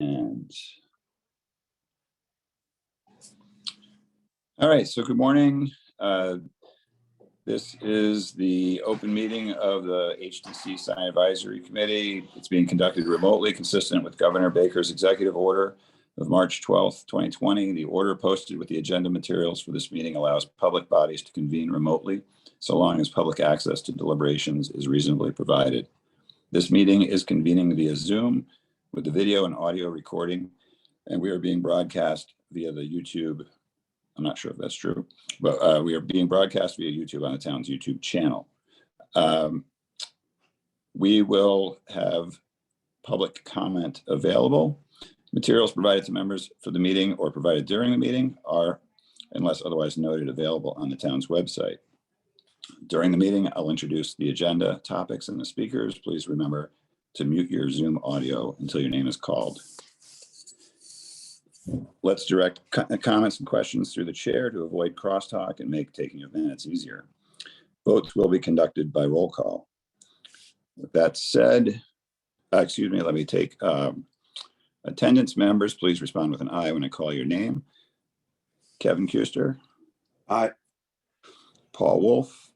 And all right, so good morning. This is the open meeting of the HTC Sign Advisory Committee. It's being conducted remotely, consistent with Governor Baker's executive order of March 12th, 2020. The order posted with the agenda materials for this meeting allows public bodies to convene remotely, so long as public access to deliberations is reasonably provided. This meeting is convening via Zoom with the video and audio recording, and we are being broadcast via the YouTube. I'm not sure if that's true, but we are being broadcast via YouTube on the town's YouTube channel. We will have public comment available. Materials provided to members for the meeting or provided during the meeting are, unless otherwise noted, available on the town's website. During the meeting, I'll introduce the agenda, topics, and the speakers. Please remember to mute your Zoom audio until your name is called. Let's direct comments and questions through the chair to avoid crosstalk and make taking of minutes easier. Votes will be conducted by roll call. With that said, let me take attendance. Members, please respond with an aye when I call your name. Kevin Kuster. Aye. Paul Wolf.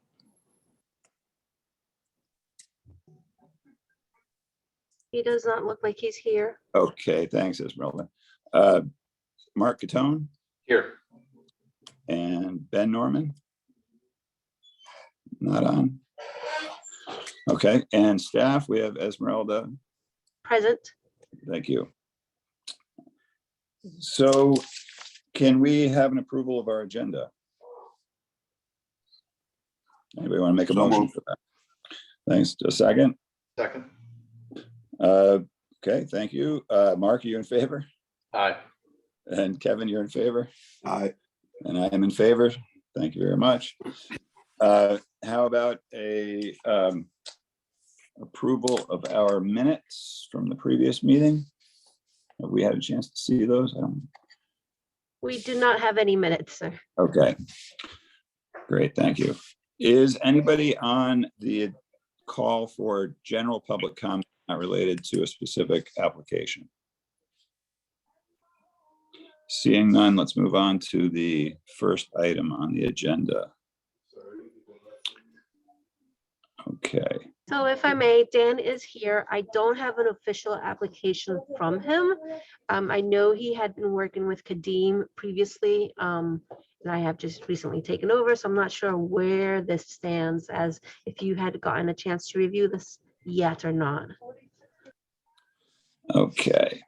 He does not look like he's here. Okay, thanks, Esmeralda. Mark Catone. Here. And Ben Norman. Not on. Okay, and staff, we have Esmeralda. Present. Thank you. So can we have an approval of our agenda? Anybody want to make a motion for that? Thanks. A second? Second. Okay, thank you. Mark, are you in favor? Aye. And Kevin, you're in favor? Aye. And I am in favor. Thank you very much. How about a approval of our minutes from the previous meeting? Have we had a chance to see those? We do not have any minutes, sir. Okay, great, thank you. Is anybody on the call for general public comment not related to a specific application? Seeing none, let's move on to the first item on the agenda. Okay. So if I may, Dan is here. I don't have an official application from him. I know he had been working with Kadeem previously, and I have just recently taken over, so I'm not sure where this stands, as if you had gotten a chance to review this yet or not. Okay.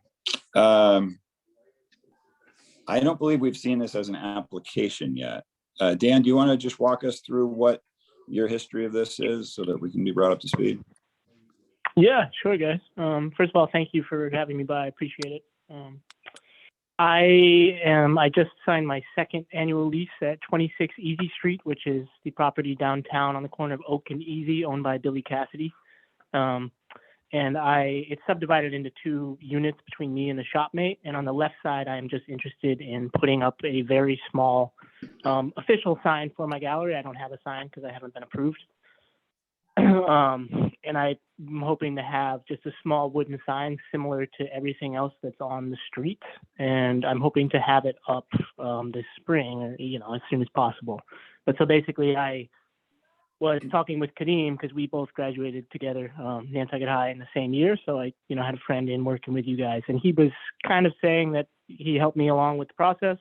I don't believe we've seen this as an application yet. Dan, do you want to just walk us through what your history of this is so that we can be brought up to speed? Yeah, sure, guys. First of all, thank you for having me by. I appreciate it. I just signed my second annual lease at 26 Easy Street, which is the property downtown on the corner of Oak and Easy, owned by Billy Cassidy. And it's subdivided into 2 units between me and the shopmate. And on the left side, I am just interested in putting up a very small official sign for my gallery. I don't have a sign because I haven't been approved. And I'm hoping to have just a small wooden sign similar to everything else that's on the street. And I'm hoping to have it up this spring, or, as soon as possible. But so basically, I was talking with Kadeem because we both graduated together, Nantucket High, in the same year. So I, had a friend in working with you guys, and he was kind of saying that he helped me along with the process.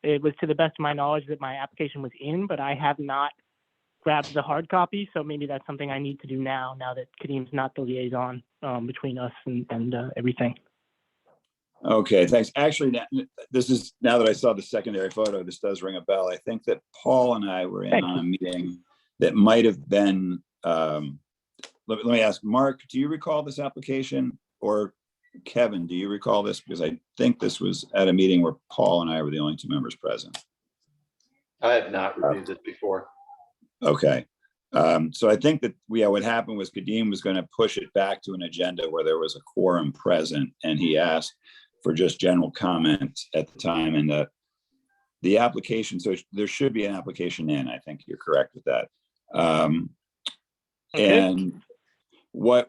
It was to the best of my knowledge that my application was in, but I have not grabbed the hard copy. So maybe that's something I need to do now that Kadeem's not the liaison between us and everything. Okay, thanks. Actually, this is, now that I saw the secondary photo, this does ring a bell. I think that Paul and I were in on a meeting that might have been, let me ask, Mark, do you recall this application? Or Kevin, do you recall this? Because I think this was at a meeting where Paul and I were the only 2 members present. I have not reviewed this before. Okay. So I think that what happened was Kadeem was going to push it back to an agenda where there was a quorum present, and he asked for just general comments at the time, and the application, so there should be an application in. I think you're correct with that. Okay. And what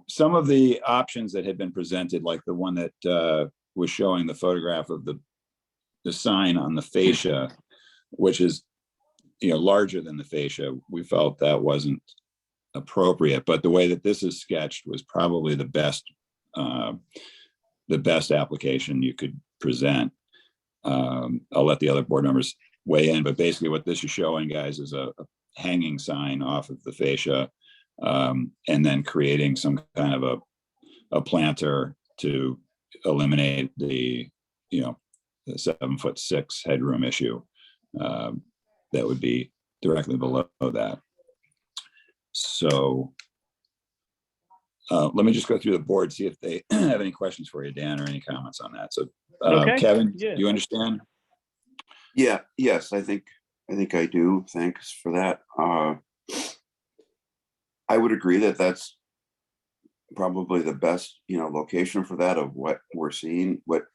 some of the options that had been presented, like the one that was showing the photograph of the sign on the fascia, which is, larger than the fascia, we felt that wasn't appropriate. But the way that this is sketched was probably the best application you could present. I'll let the other board members weigh in, but basically what this is showing, guys, is a hanging sign off of the fascia, and then creating some kind of a planter to eliminate the 7'6" headroom issue that would be directly below that. So let me just go through the board, see if they have any questions for you, Dan, or any comments on that. So Okay. Kevin, Yeah. you understand? Yes, I think I do. Thanks for that. I would agree that that's probably the best, location for that, of what we're seeing. What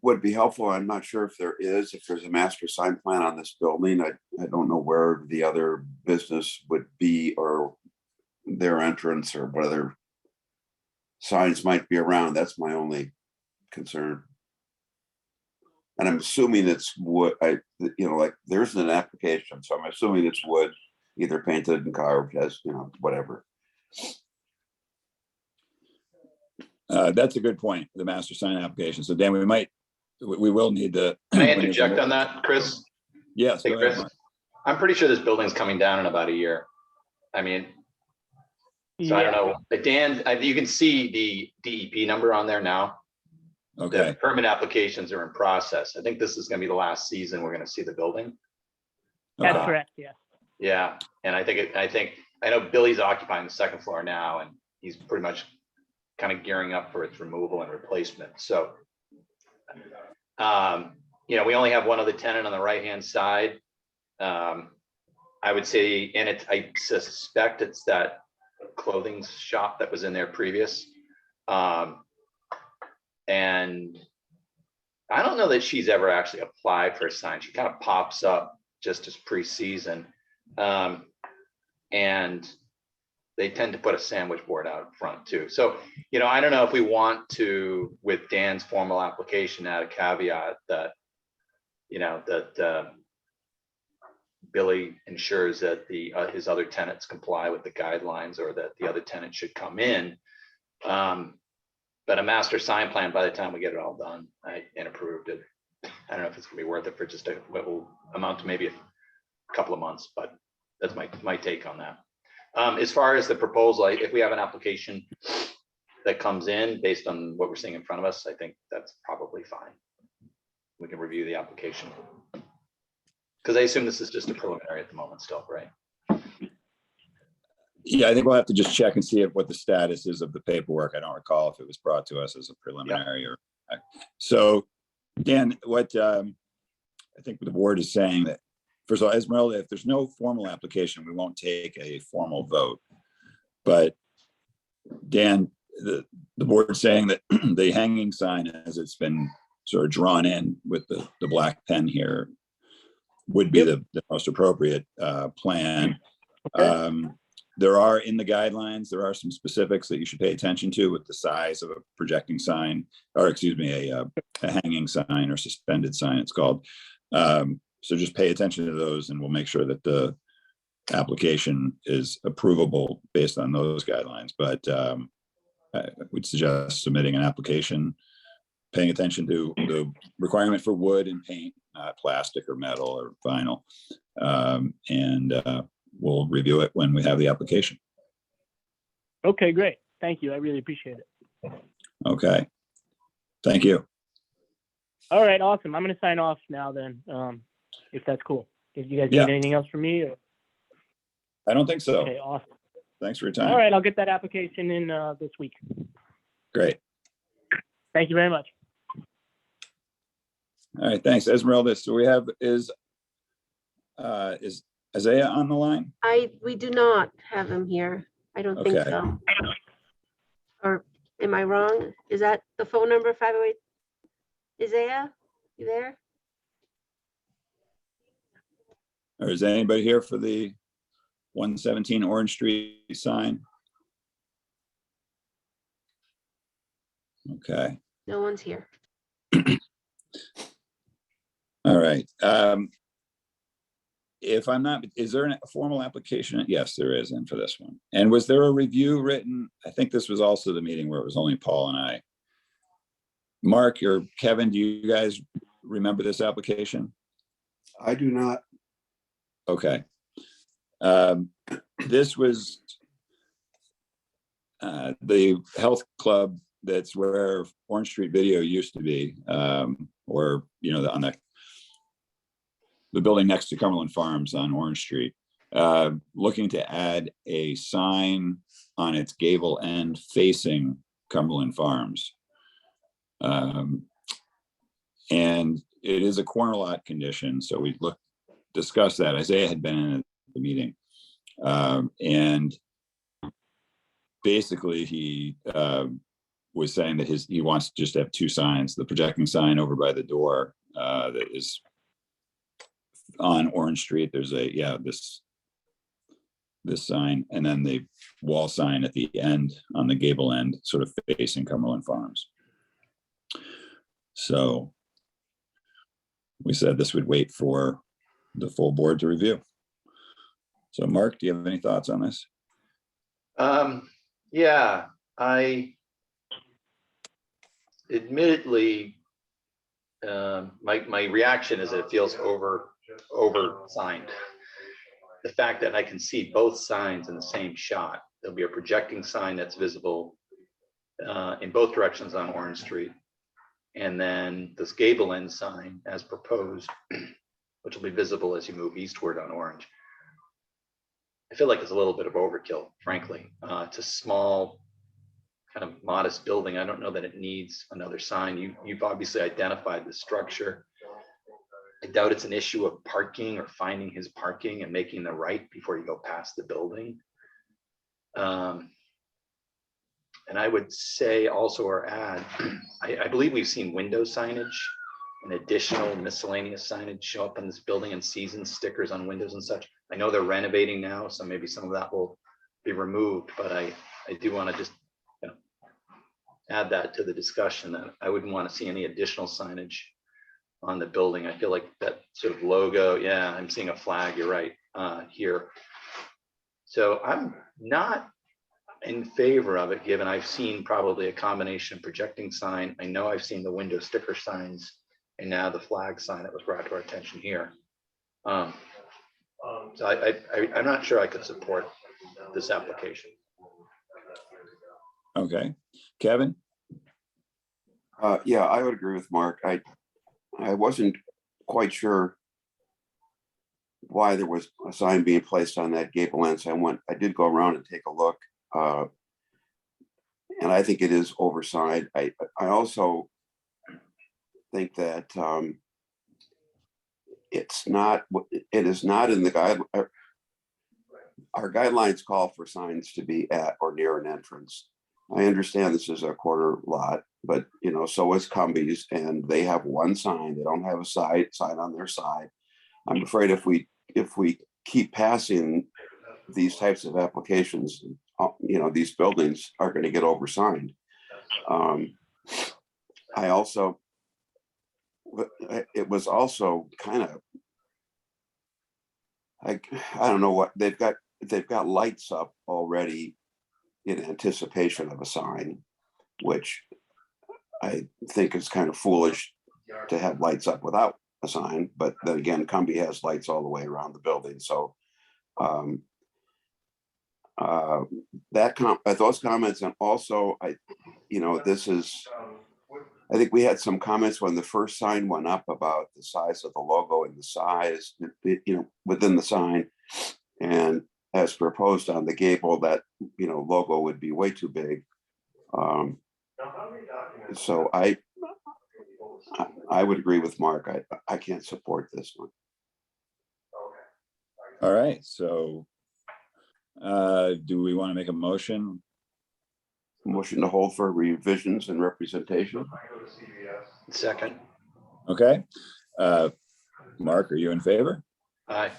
would be helpful, I'm not sure if there's a master sign plan on this building. I don't know where the other business would be, or their entrance, or what other signs might be around. That's my only concern. And I'm assuming it's wood. Like there's an application, so I'm assuming it's wood, either painted and carved as, whatever. That's a good point, the master sign application. So Dan, we will need to. Can I interject on that, Chris? Yes. Hey, Go ahead, Chris, Mark. I'm pretty sure this building's coming down in about a year. I mean, so I don't know. But Dan, you can see the DEP number on there now. Okay. The permit applications are in process. I think this is going to be the last season we're going to see the building. That's Okay. correct, yeah. Yeah, and I know Billy's occupying the second floor now, and he's pretty much kind of gearing up for its removal and replacement. So, we only have one other tenant on the right-hand side. I would say, and I suspect it's that clothing shop that was in there previous. And I don't know that she's ever actually applied for a sign. She kind of pops up just as pre-season. And they tend to put a sandwich board out front too. So, I don't know if we want to, with Dan's formal application, add a caveat that, that Billy ensures that his other tenants comply with the guidelines, or that the other tenant should come in. But a master sign plan, by the time we get it all done and approved, I don't know if it's gonna be worth it for just what will amount to maybe a couple of months, but that's my take on that. As far as the proposal, if we have an application that comes in based on what we're seeing in front of us, I think that's probably fine. We can review the application. Because I assume this is just a preliminary at the moment still, right? Yeah, I think we'll have to just check and see what the status is of the paperwork. I don't recall if it was brought to us as a preliminary or. So, Dan, what I think the board is saying that, first of all, Esmeralda, if there's no formal application, we won't take a formal vote. But Dan, the board is saying that the hanging sign, as it's been sort of drawn in with the black pen here, would be the most appropriate plan. Okay. There are, in the guidelines, there are some specifics that you should pay attention to with the size of a projecting sign, or excuse me, a hanging sign or suspended sign, it's called. So just pay attention to those, and we'll make sure that the application is approvable based on those guidelines. But I would suggest submitting an application, paying attention to the requirement for wood and paint, not plastic or metal or vinyl. And we'll review it when we have the application. Okay, great. Thank you. I really appreciate it. Okay. Thank you. All right, awesome. I'm going to sign off now then, if that's cool. If you guys need anything else from me? Or... I don't think so. Okay, awesome. Thanks for your time. All right, I'll get that application in this week. Great. Thank you very much. All right, thanks, Esmeralda. So we have, is Isaiah on the line? We do not have him here. I don't think Okay. so. Or am I wrong? Is that the phone number, 508? Isaiah, you there? Or is anybody here for the 117 Orange Street sign? Okay, No one's here. all right. If I'm not, is there a formal application? Yes, there is, and for this one. And was there a review written? I think this was also the meeting where it was only Paul and I. Mark or Kevin, do you guys remember this application? I do not. Okay. This was the health club that's where Orange Street Video used to be, or, you know, on the building next to Cumberland Farms on Orange Street, looking to add a sign on its gable end facing Cumberland Farms. And it is a corner lot condition, so we discussed that. Isaiah had been in the meeting. And basically he was saying that he wants to just have two signs, the projecting sign over by the door that is on Orange Street. There's this sign, and then the wall sign at the end on the gable end, sort of facing Cumberland Farms. So we said this would wait for the full board to review. So Mark, do you have any thoughts on this? Yeah, I admittedly, my reaction is that it feels over signed. The fact that I can see both signs in the same shot. There'll be a projecting sign that's visible in both directions on Orange Street. And then this gable end sign as proposed, which will be visible as you move eastward on Orange. I feel like it's a little bit of overkill, frankly. It's a small, kind of modest building. I don't know that it needs another sign. You've obviously identified the structure. I doubt it's an issue of parking or finding his parking and making the right before you go past the building. And I would say also, or add, I believe we've seen window signage and additional miscellaneous signage show up in this building, and season stickers on windows and such. I know they're renovating now, so maybe some of that will be removed, but I do want to just, you know, add that to the discussion, that I wouldn't want to see any additional signage on the building. I feel like that sort of logo, yeah, I'm seeing a flag, you're right, here. So I'm not in favor of it, given I've seen probably a combination projecting sign. I know I've seen the window sticker signs, and now the flag sign that was brought to our attention here. So I'm not sure I could support this application. Okay, Kevin? Yeah, I would agree with Mark. I wasn't quite sure why there was a sign being placed on that gable end. So I did go around and take a look. And I think it is oversigned. I also think that it is not in the guide. Our guidelines call for signs to be at or near an entrance. I understand this is a corner lot, but you know, so is Cumbies, and they have one sign. They don't have a sign on their side. I'm afraid if we keep passing these types of applications, you know, these buildings are going to get oversigned. It was also kind of, I don't know what they've got lights up already in anticipation of a sign, which I think is kind of foolish to have lights up without a sign. But then again, Cumbie has lights all the way around the building. So those comments, and also I think we had some comments when the first sign went up about the size of the logo and the size, you know, within the sign, and as proposed on the gable, that, you know, logo would be way too big. So I would agree with Mark. I can't support this one. All right, so do we want to make a motion? Motion to hold for revisions and representation. Second. Okay. Mark, are you in favor? Aye.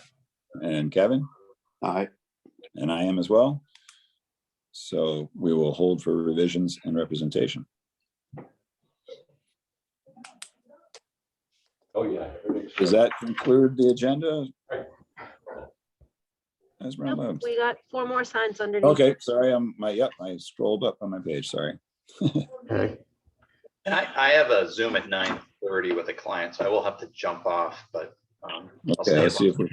And Kevin? Aye. And I am as well. So we will hold for revisions and representation. Oh, yeah. Does that conclude the agenda? Yep, we got 4 more signs underneath. Okay, sorry, I scrolled up on my page, sorry. Okay. And I have a Zoom at 9:30 with a client, so I will have to jump off, but I'll Okay, stay let's see along.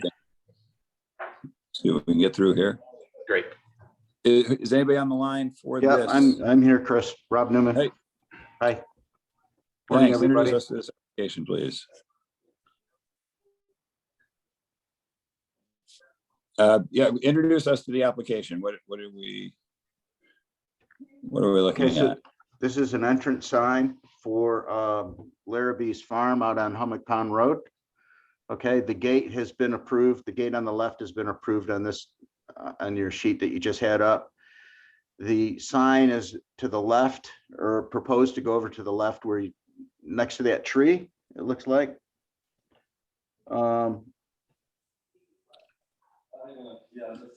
if we can get through here. Great. Is anybody on the line for Yeah, this? I'm here, Chris. Rob Newman. Hey. Hi. Morning, Thanks, introduce everybody. us to this application, please. Yeah, introduce us to the application. What are we looking Okay, so at? this is an entrance sign for Larrabee's Farm out on Hummock Pond Road. Okay, the gate has been approved. The gate on the left has been approved on this, on your sheet that you just had up. The sign is to the left, or proposed to go over to the left where you, next to that tree, it looks like.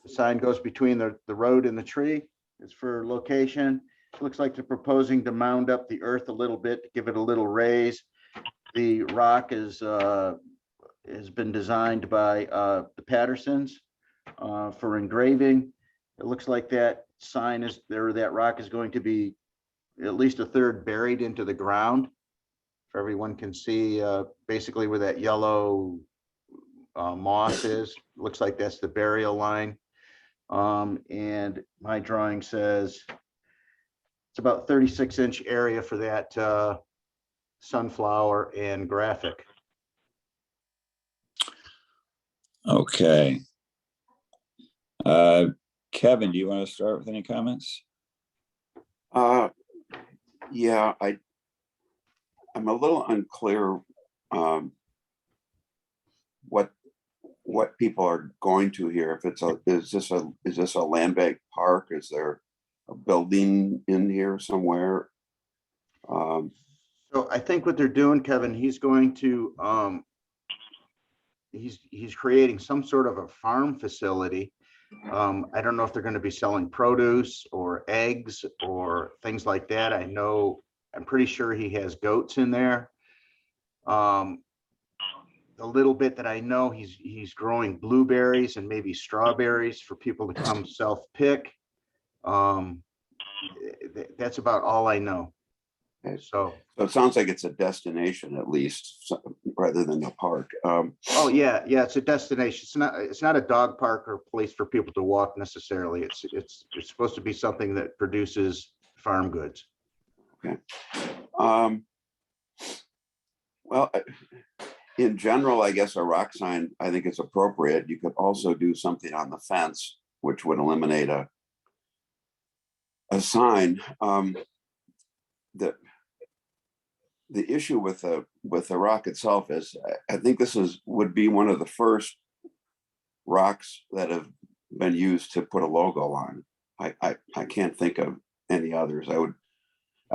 The sign goes between the road and the tree. It's for location. It looks like they're proposing to mound up the earth a little bit, to give it a little raise. The rock is has been designed by the Pattersons for engraving. It looks like that sign is there, that rock is going to be at least a third buried into the ground. For everyone can see basically where that yellow moss is. Looks like that's the burial line. And my drawing says it's about 36-inch area for that sunflower and graphic. Okay. Kevin, do you want to start with any comments? Yeah, I'm a little unclear what people are going to here. If it's is this a land bank park? Is there a building in here somewhere? So I think what they're doing, Kevin, he's going to he's creating some sort of a farm facility. I don't know if they're going to be selling produce or eggs or things like that. I'm pretty sure he has goats in there. The little bit that I know, he's growing blueberries and maybe strawberries for people to come self-pick. That's about all I know. So it sounds like it's a destination, at least, rather than a park. oh yeah, it's a destination. It's not a dog park or place for people to walk necessarily. It's supposed to be something that produces farm goods. Okay. Well, in general, I guess a rock sign, I think is appropriate. You could also do something on the fence, which would eliminate a sign. The issue with the rock itself is, I think this would be one of the first rocks that have been used to put a logo on. I can't think of any others. I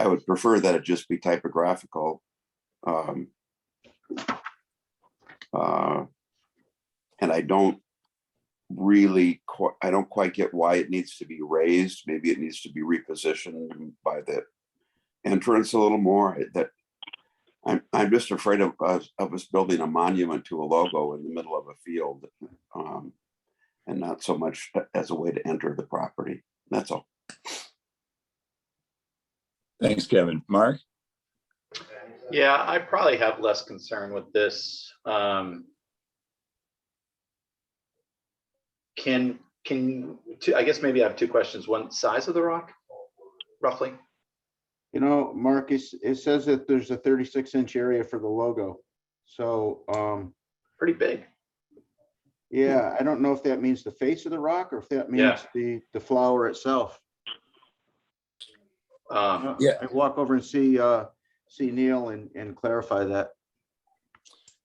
would prefer that it just be typographical. And I don't quite get why it needs to be raised. Maybe it needs to be repositioned by the entrance a little more. That I'm just afraid of us building a monument to a logo in the middle of a field, and not so much as a way to enter the property. That's all. Thanks, Kevin. Mark? Yeah, I probably have less concern with this. I guess maybe I have 2 questions. One, size of the rock, roughly? You know, Marcus, it says that there's a 36-inch area for the logo. So Pretty big. yeah, I don't know if that means the face of the rock or if that means the flower itself. Yeah. I walk over and see Neil and clarify that.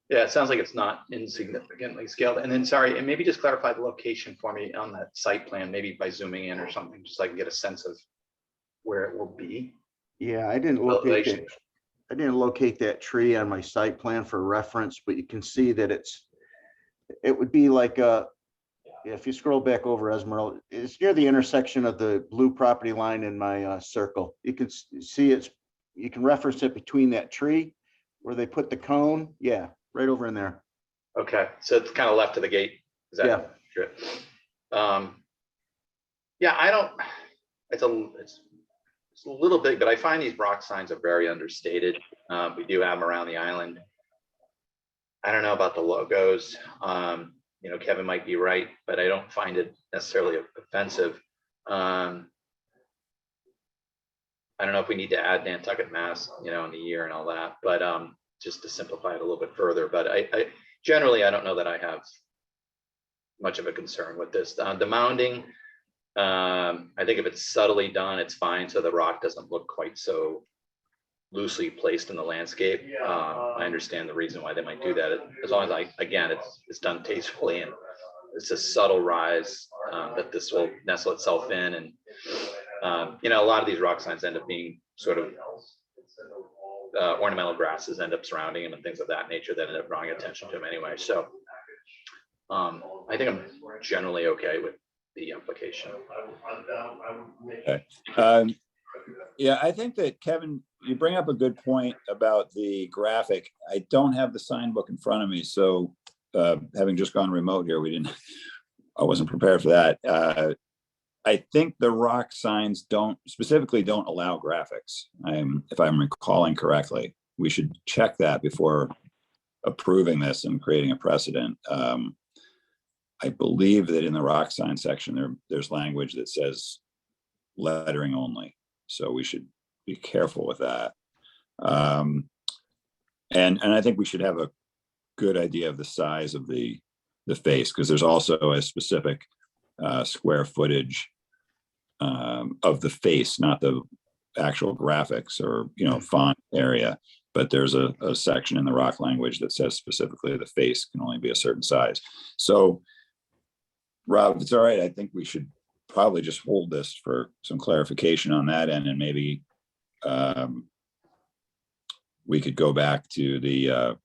Yeah, it sounds like it's not insignificantly scaled. And then, sorry, and maybe just clarify the location for me on that site plan, maybe by zooming in or something, just so I can get a sense of where it will be. Yeah, I didn't locate that tree on my site plan for reference, but you can see that it would be like Yeah, if you scroll back over, Esmeralda, it's near the intersection of the blue property line and my circle. You can see it's, you can reference it between that tree where they put the cone. Yeah, right over in there. Okay, so it's kind of left of the gate. Is that Yeah. true? Yeah, I don't, it's a little big, but I find these rock signs are very understated. We do have them around the island. I don't know about the logos. You know, Kevin might be right, but I don't find it necessarily offensive. I don't know if we need to add Nantucket, Mass, you know, in the year and all that, but just to simplify it a little bit further. But I generally, I don't know that I have much of a concern with this. The mounding, I think if it's subtly done, it's fine. So the rock doesn't look quite so loosely placed in the landscape. I understand the reason why they might do that. As long as again, it's done tastefully and it's a subtle rise that this will nestle itself in. And, you know, a lot of these rock signs end up being sort of ornamental grasses end up surrounding them and things of that nature that end up drawing attention to them anyway. So I think I'm generally okay with the application. Okay. Yeah, I think that Kevin, you bring up a good point about the graphic. I don't have the sign book in front of me, so having just gone remote here, I wasn't prepared for that. I think the rock signs specifically don't allow graphics. If I'm recalling correctly, we should check that before approving this and creating a precedent. I believe that in the rock sign section, there's language that says lettering only. So we should be careful with that. And I think we should have a good idea of the size of the face, because there's also a specific square footage of the face, not the actual graphics or, you know, font area, but there's a section in the rock language that says specifically the face can only be a certain size. So Rob, if it's all right, I think we should probably just hold this for some clarification on that end, and maybe we could go back to the,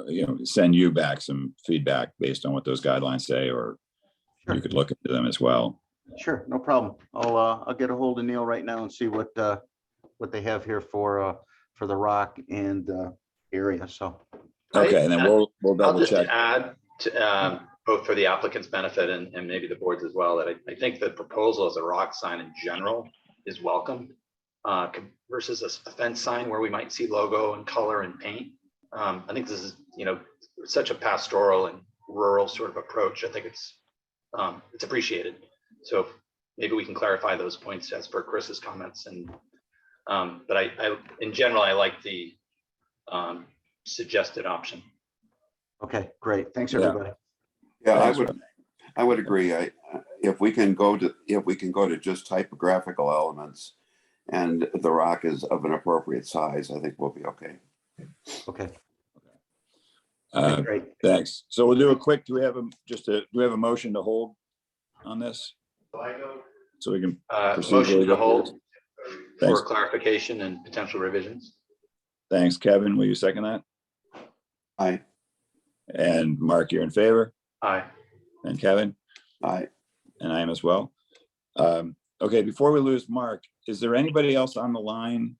you know, send you back some feedback based on what those guidelines say, or Sure. you could look into them as well. Sure, no problem. I'll get a hold of Neil right now and see what they have here for the rock and area. So Okay, and then we'll I'll double just check. add to, both for the applicant's benefit and maybe the board's as well, that I think the proposal as a rock sign in general is welcome versus a fence sign where we might see logo and color and paint. I think this is, you know, such a pastoral and rural sort of approach. I think it's appreciated. So maybe we can clarify those points as per Chris's comments. And but I in general, I like the suggested option. okay, great. Thanks, Yeah. everybody. Yeah, Thanks, I would agree. If we can go to just typographical elements and the rock is of an appropriate size, I think we'll be okay. Okay, Uh, great. Thanks. So we'll do a quick, do we have a motion to hold on this? So we can. Motion procedurally to go hold through this? for Thanks. clarification and potential revisions. Thanks, Kevin. Will you second that? Aye. And Mark, you're in favor? Aye. And Kevin? Aye. And I am as well. Okay, before we lose Mark, is there anybody else on the line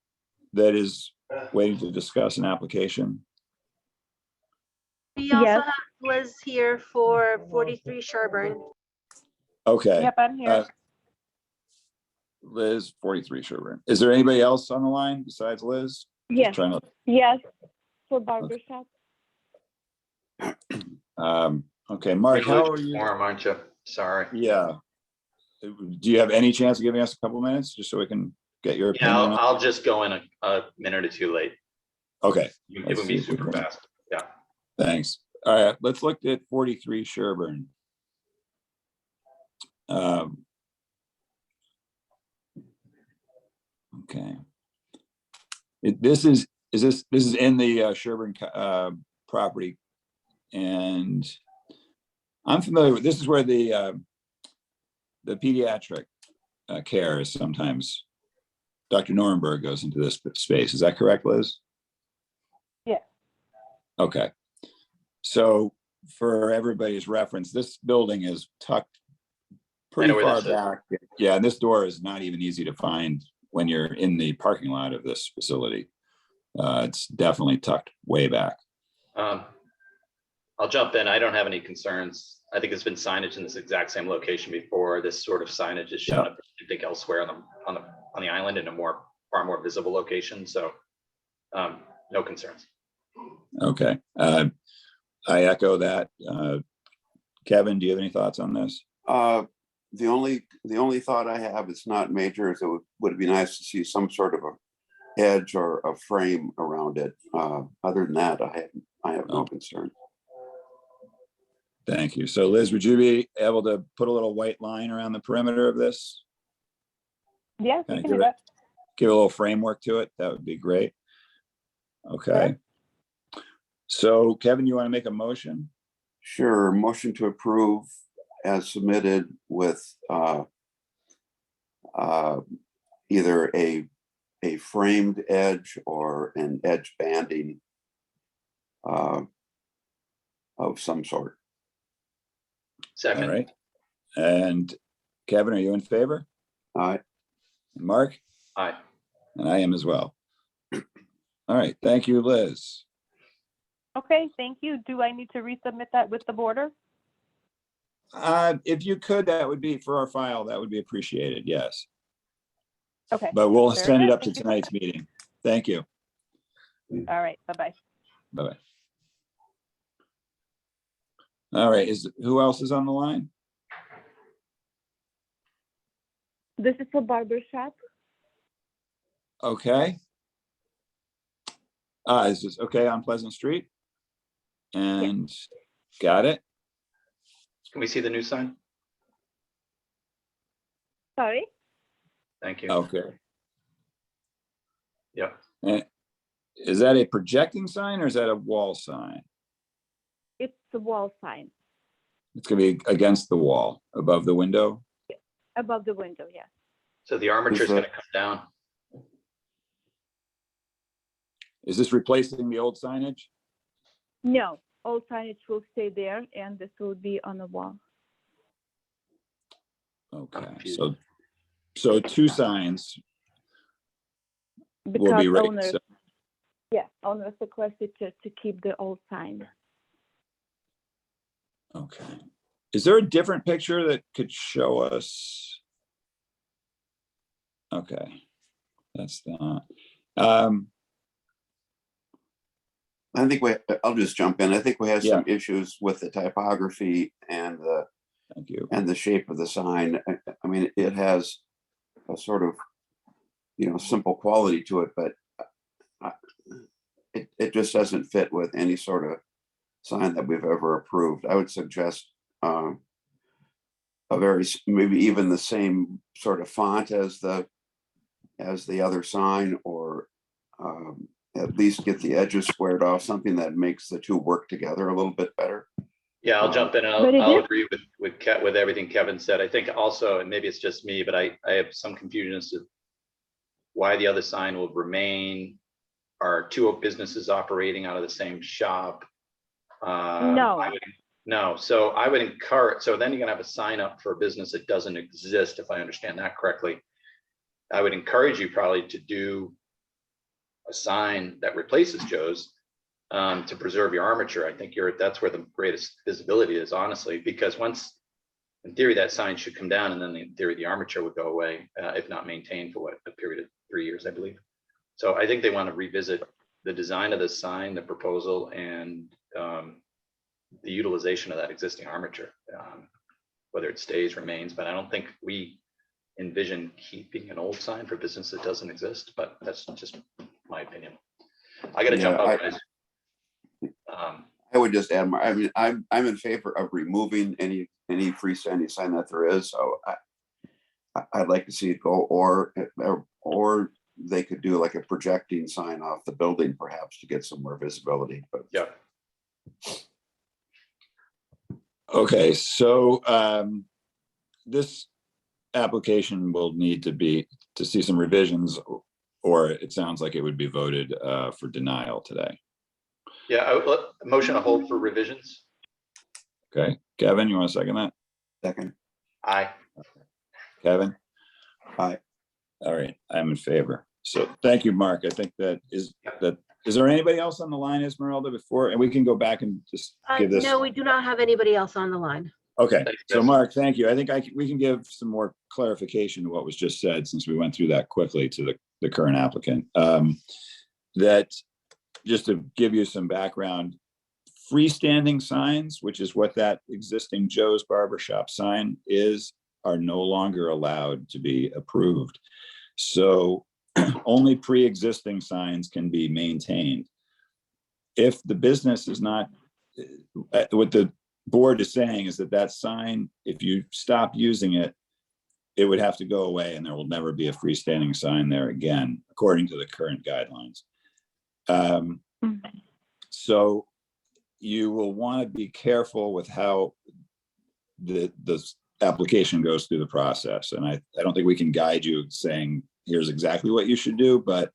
that is waiting to discuss an application? We also Yes. have Liz here for 43 Sherburne. Okay. Yep, I'm here. Liz, 43 Sherburne. Is there anybody else on the line besides Liz? Just Yes, trying to, yes, for Barber Shop. okay, Mark, how are you? Form, aren't you? Sorry. Yeah. Do you have any chance of giving us a couple minutes just so we can get your Yeah, opinion? I'll just go in a minute or two late. Okay, You Let's can be see if we super can- fast. Yeah. thanks. All right, let's look at 43 Sherburne. Okay. This is in the Sherburne property, and I'm familiar with, this is where the pediatric care is sometimes, Dr. Norenberg goes into this space. Is that correct, Liz? Yeah. Okay. So for everybody's reference, this building is tucked I pretty know where far this is. back. Yeah, and this door is not even easy to find when you're in the parking lot of this facility. It's definitely tucked way back. I'll jump in. I don't have any concerns. I think there's been signage in this exact same location before. This sort of signage is shown up, I think, elsewhere on the island in a far more visible location. So no concerns. Okay. I echo that. Kevin, do you have any thoughts on this? The only thought I have, it's not major, is it would be nice to see some sort of a edge or a frame around it. Other than that, I have no concern. Thank you. So Liz, would you be able to put a little white line around the perimeter of this? Yes, Kinda you can do give it- that. Give a little framework to it. That would be great. Okay. So Kevin, you want to make a motion? Sure, motion to approve as submitted with either a framed edge or an edge banding of some sort. All Second. right. And Kevin, are you in favor? Aye. And Mark? Aye. And I am as well. All right. Thank you, Liz. Okay, thank you. Do I need to resubmit that with the border? If you could, that would be for our file. That would be appreciated. Yes. Okay, But we'll Very send it good. up to Thank you so tonight's meeting. Thank you. all right, bye-bye. Bye-bye. All right. Who else is on the line? This is for Barber Shop. Okay. Is this okay on Pleasant Street? And got it. Can we see the new sign? Sorry? Thank you. Okay. Yep. And is that a projecting sign or is that a wall sign? It's the wall sign It's gonna be against the wall, above the window. above the window, yes. So the armature is that- going to come down. Is this replacing the old signage? No, all signage will stay there and this will be on the wall. Okay, confused. so two signs will Because be raised. owners, yeah, owners requested to keep the old sign. Okay. Is there a different picture that could show us? Okay, that's not. I think I'll just jump in. I think we have some issues with the typography and Thank you. the shape of the sign. I mean, it has a sort of, simple quality to it, but it just doesn't fit with any sort of sign that we've ever approved. I would suggest maybe even the same sort of font as the other sign, or at least get the edges squared off, something that makes the two work together a little bit better. Yeah, I'll jump in. But it I'll is- agree with everything Kevin said. I think also, and maybe it's just me, but I have some confusion as to why the other sign will remain. Are two businesses operating out of the same shop? No. No, so I would encourage, so then you're gonna have a sign up for a business that doesn't exist, if I understand that correctly. I would encourage you probably to do a sign that replaces Joe's to preserve your armature. I think that's where the greatest visibility is, honestly, because once, in theory, that sign should come down, and then in theory, the armature would go away, if not maintained for a period of 3 years, I believe. So I think they want to revisit the design of the sign, the proposal, and the utilization of that existing armature, whether it stays, remains, but I don't think we envision keeping an old sign for business that doesn't exist, but that's just my opinion. I gotta jump out, guys. I would just add, I mean, I'm in favor of removing any freestanding sign that there is. So I'd like to see it go, or they could do like a projecting sign off the building, perhaps, to get some more visibility. But Yeah. Okay, so this application will need to see some revisions, or it sounds like it would be voted for denial today. Yeah, motion to hold for revisions. Okay, Kevin, you want to second that? Second. Aye. Kevin? Aye. All right, I'm in favor. So thank you, Mark. I think is there anybody else on the line, Esmeralda, before, and we can go back and just give this. No, we do not have anybody else on the line. Okay, Thanks, so Chris. Mark, thank you. I think we can give some more clarification to what was just said, since we went through that quickly to the current applicant. That, just to give you some background, freestanding signs, which is what that existing Joe's Barber Shop sign is, are no longer allowed to be approved. So only pre-existing signs can be maintained. If the business is not, what the board is saying is that sign, if you stop using it, it would have to go away and there will never be a freestanding sign there again, according to the current guidelines. So you will want to be careful with how the application goes through the process. And I don't think we can guide you saying, here's exactly what you should do, but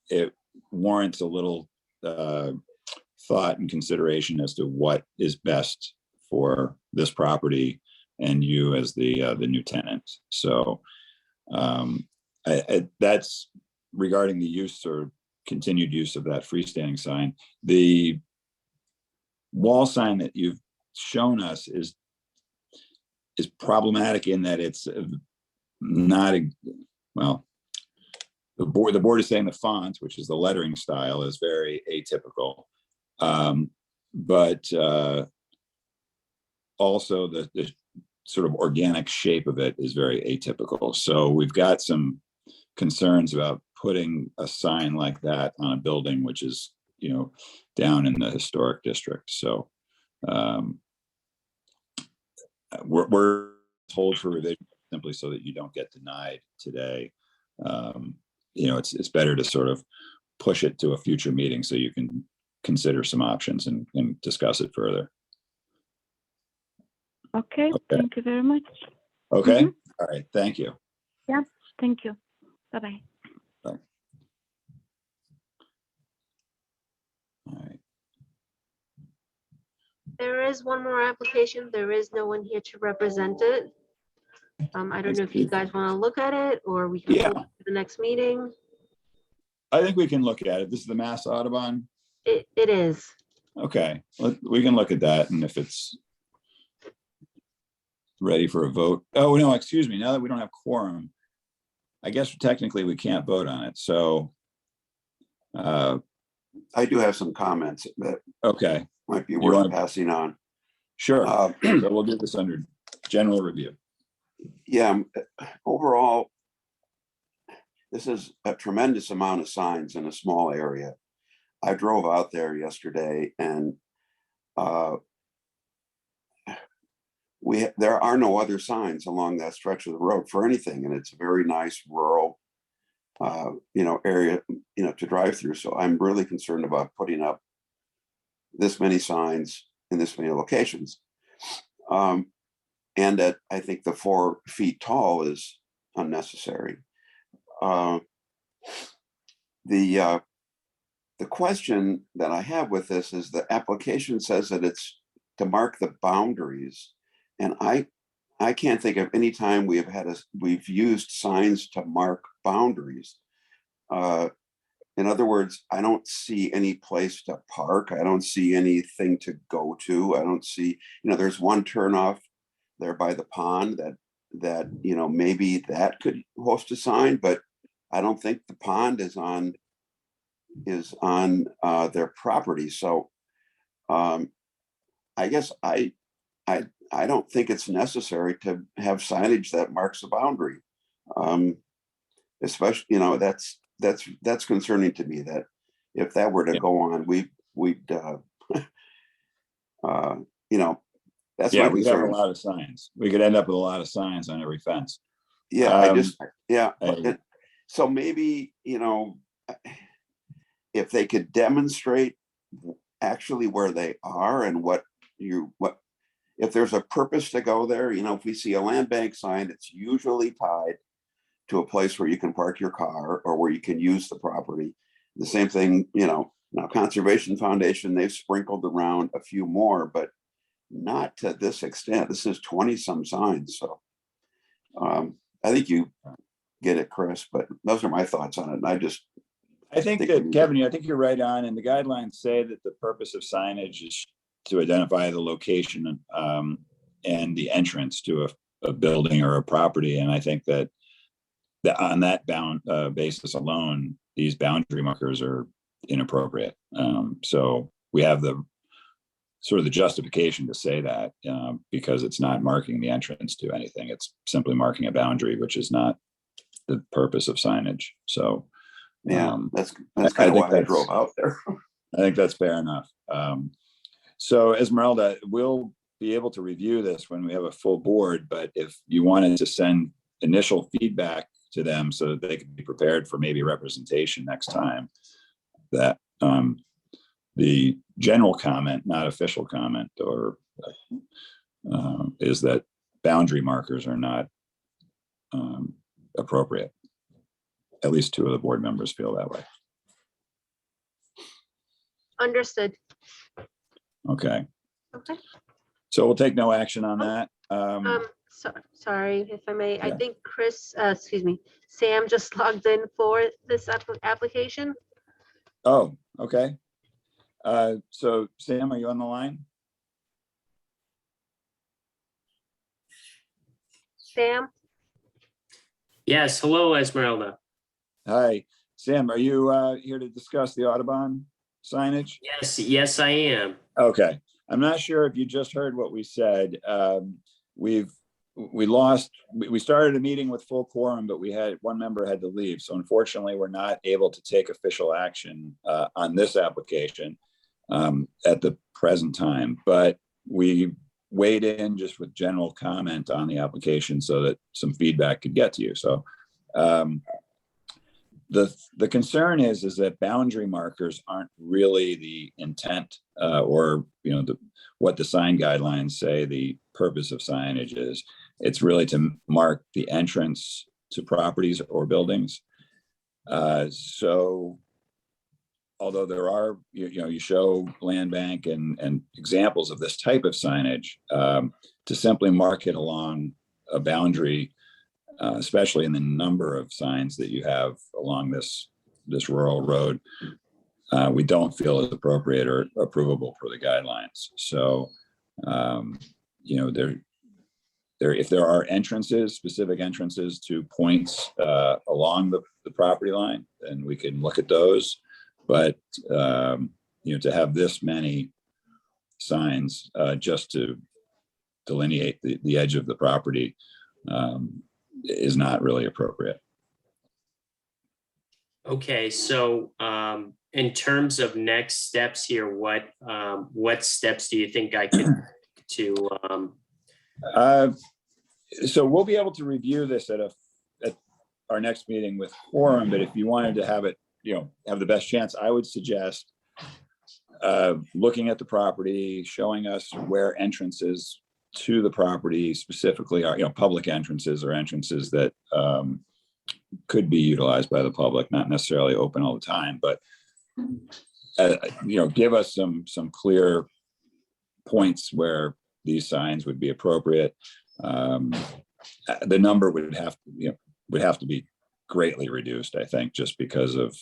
it warrants a little thought and consideration as to what is best for this property and you as the new tenant. So that's regarding the use or continued use of that freestanding sign. The wall sign that you've shown us is problematic in that it's not well, the board is saying the font, which is the lettering style, is very atypical. But also the sort of organic shape of it is very atypical. So we've got some concerns about putting a sign like that on a building, which is, down in the historic district. So we're told for revision simply so that you don't get denied today. It's better to sort of push it to a future meeting so you can consider some options and discuss it further. Okay, thank you very much. Okay. All right, thank you. Yeah, thank you. Bye-bye. Bye. All right. There is one more application. There is no one here to represent it. I don't know if you guys want to look at it or we can hold it to the next meeting. I think we can look at it. This is the Mass Audubon. It is. Okay, we can look at that, and if it's ready for a vote. Oh, no, excuse me. Now that we don't have quorum, I guess technically we can't vote on it. So I do have some comments that okay, might be worth passing on. Sure. So we'll do this under general review. Yeah, overall, this is a tremendous amount of signs in a small area. I drove out there yesterday and there are no other signs along that stretch of the road for anything. And it's a very nice rural, area, to drive through. So I'm really concerned about putting up this many signs in this many locations. And that I think the 4 feet tall is unnecessary. The question that I have with this is the application says that it's to mark the boundaries. And I can't think of any time we've used signs to mark boundaries. In other words, I don't see any place to park. I don't see anything to go to. I don't see, there's one turnoff there by the pond that maybe that could host a sign, but I don't think the pond is on their property. So I guess I don't think it's necessary to have signage that marks the boundary. Especially, that's concerning to me, that if that were to go on, we'd that's my we have a concern. lot of signs. We could end up with a lot of signs on every fence. Yeah, I- so maybe, if they could demonstrate actually where they are and what if there's a purpose to go there, if we see a land bank sign, it's usually tied to a place where you can park your car or where you can use the property. The same thing, now Conservation Foundation, they've sprinkled around a few more, but not to this extent. This is 20 some signs, so. I think you get it, Chris, but those are my thoughts on it. And I think think that, we- Kevin, I think you're right on, and the guidelines say that the purpose of signage is to identify the location and the entrance to a building or a property, and I think that on that basis alone, these boundary markers are inappropriate. So we have the sort of the justification to say that because it's not marking the entrance to anything. It's simply marking a boundary, which is not the purpose of signage. So Yeah, that's kind I of think why I drove out there. I think that's fair enough. So Esmeralda, we'll be able to review this when we have a full board, but if you wanted to send initial feedback to them so that they can be prepared for maybe representation next time, that the general comment, not official comment, or is that boundary markers are not appropriate. At least 2 of the board members feel that way. Understood. Okay. Okay. So we'll take no action on that. Sorry, if I may, I Yeah. think Sam just logged in for this application. Oh, okay. So Sam, are you on the line? Sam? Yes, hello, Esmeralda. Hi, Sam, are you here to discuss the Audubon signage? Yes, I am. Okay, I'm not sure if you just heard what we said. We started a meeting with full quorum, but we had one member had to leave. So unfortunately, we're not able to take official action on this application at the present time, but we weighed in just with general comment on the application so that some feedback could get to you. So the concern is that boundary markers aren't really the intent or what the sign guidelines say the purpose of signage is. It's really to mark the entrance to properties or buildings. So although there are, you show land bank and examples of this type of signage, to simply mark it along a boundary, especially in the number of signs that you have along this rural road, we don't feel is appropriate or approvable for the guidelines. So, if there are entrances, specific entrances to points along the property line, then we can look at those. But to have this many signs just to delineate the edge of the property is not really appropriate. Okay, so in terms of next steps here, what steps do you think I could to? So we'll be able to review this at our next meeting with quorum. But if you wanted to have it, have the best chance, I would suggest looking at the property, showing us where entrances to the property specifically are, public entrances or entrances that could be utilized by the public, not necessarily open all the time, but give us some clear points where these signs would be appropriate. The number would have to be greatly reduced, I think, just because of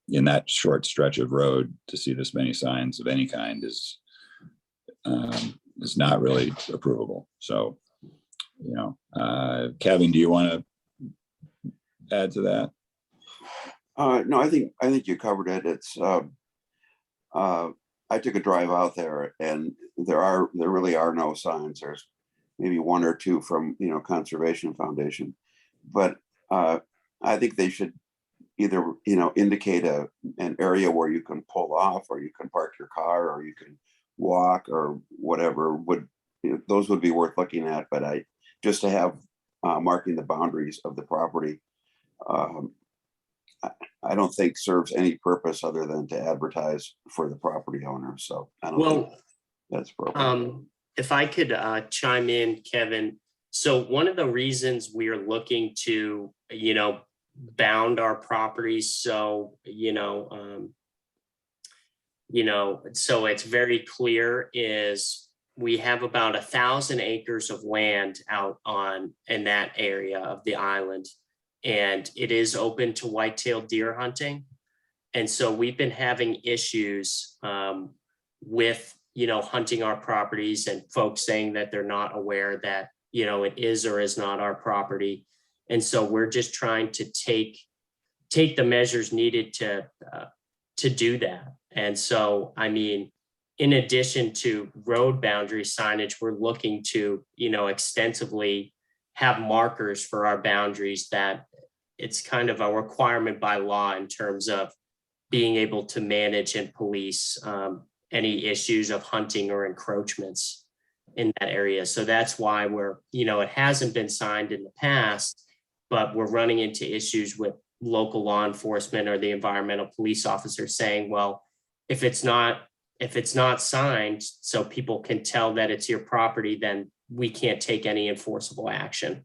in that short stretch of road to see this many signs of any kind is not really approvable. So, Kevin, do you want to add to that? No, I think you covered it. It's I took a drive out there, and there really are no signs. There's maybe 1 or 2 from Conservation Foundation, but I think they should either indicate an area where you can pull off, or you can park your car, or you can walk, or whatever. Those would be worth looking at. But just to have marking the boundaries of the property, I don't think serves any purpose other than to advertise for the property owner. So I don't think that's appropriate. If I could chime in, Kevin. So one of the reasons we are looking to, bound our properties so, so it's very clear is we have about 1,000 acres of land out in that area of the island. And it is open to white-tailed deer hunting. And so we've been having issues with, hunting our properties and folks saying that they're not aware that, it is or is not our property. And so we're just trying to take the measures needed to do that. And so, I mean, in addition to road boundary signage, we're looking to, extensively have markers for our boundaries that it's kind of a requirement by law in terms of being able to manage and police any issues of hunting or encroachments in that area. So that's why it hasn't been signed in the past, but we're running into issues with local law enforcement or the environmental police officer saying, well, if it's not signed so people can tell that it's your property, then we can't take any enforceable action.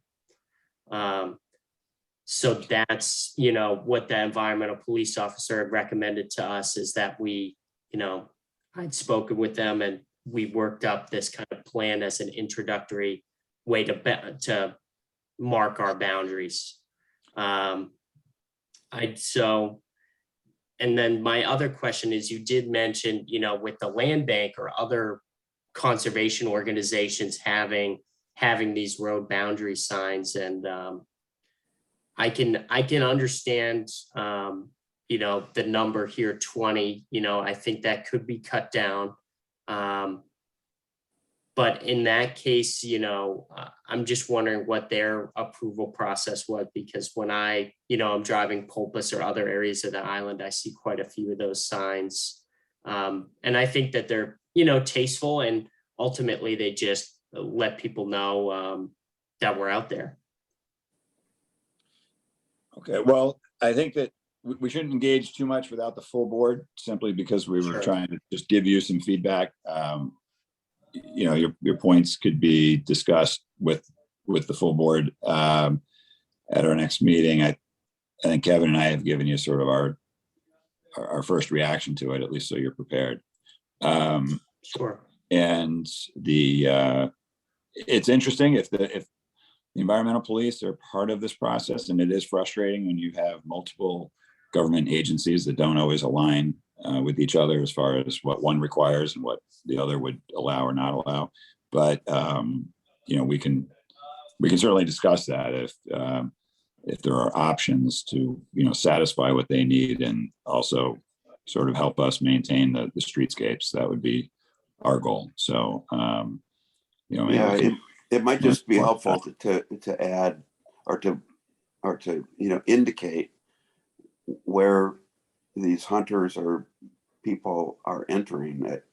So that's, what the environmental police officer had recommended to us is that we, I'd spoken with them and we worked up this kind of plan as an introductory way to mark our boundaries. And then my other question is, you did mention, with the land bank or other conservation organizations having these road boundary signs, and I can understand, the number here, 20, I think that could be cut down. But in that case, I'm just wondering what their approval process was, because when I'm driving Pulpus or other areas of the island, I see quite a few of those signs. And I think that they're, tasteful, and ultimately they just let people know that we're out there. Okay, well, I think that we shouldn't engage too much without the full board, simply because we were Sure. trying to just give you some feedback. Your points could be discussed with the full board at our next meeting. I think Kevin and I have given you sort of our first reaction to it, at least so you're prepared. Sure. And it's interesting if the environmental police are part of this process, and it is frustrating when you have multiple government agencies that don't always align with each other as far as what one requires and what the other would allow or not allow. But we can certainly discuss that if there are options to satisfy what they need and also sort of help us maintain the streetscapes. That would be our goal. So it might just be helpful to add or to indicate where these hunters or people are entering it.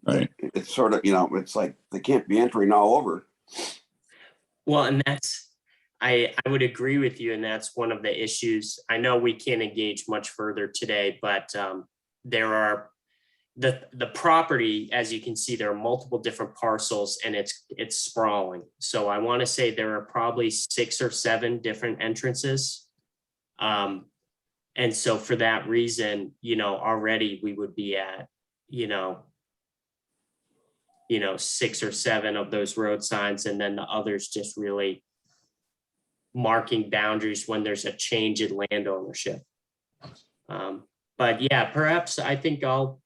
Right. It's sort of, it's like they can't be entering all over. Well, and I would agree with you, and that's one of the issues. I know we can't engage much further today, but there are the property, as you can see, there are multiple different parcels, and it's sprawling. So I want to say there are probably 6 or 7 different entrances. And so for that reason, already we would be at, 6 or 7 of those road signs, and then the others just really marking boundaries when there's a change in land ownership. But yeah, perhaps I think I'll,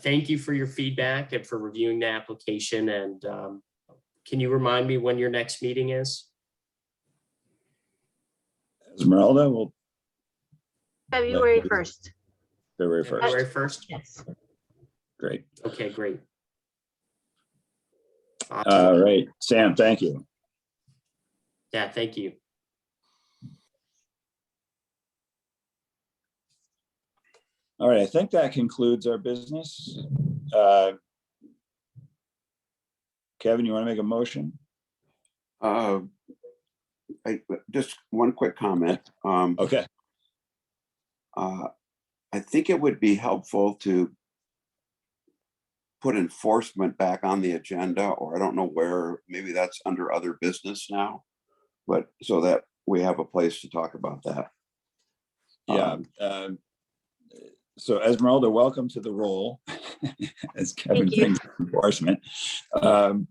thank you for your feedback and for reviewing the application. And can you remind me when your next meeting is? Esmeralda, will February 1st. February 1st. February 1st? Yes. Great. Okay, great. All right, Sam, thank you. Yeah, thank you. All right, I think that concludes our business. Kevin, you want to make a motion? Just one quick comment. Okay. I think it would be helpful to put enforcement back on the agenda, or I don't know where, maybe that's under other business now, but so that we have a place to talk about that. Yeah. So Esmeralda, welcome to the role as Kevin Thank you. brings enforcement. And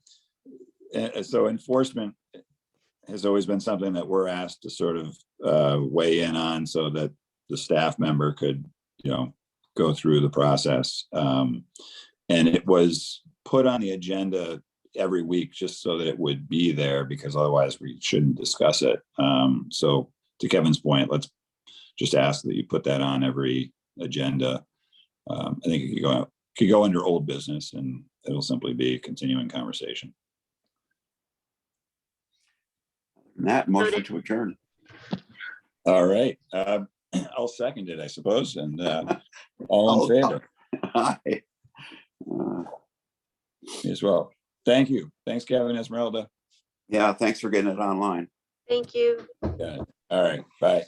so enforcement has always been something that we're asked to sort of weigh in on so that the staff member could, go through the process. And it was put on the agenda every week just so that it would be there, because otherwise we shouldn't discuss it. So to Kevin's point, let's just ask that you put that on every agenda. I think it could go under old business, and it'll simply be a continuing conversation. Matt, motion to adjourn. All right. I'll second it, I suppose. And all in favor Aye. as well. Thank you. Thanks, Kevin, Esmeralda. Yeah, thanks for getting it online. Thank you. Got it. All right. Bye.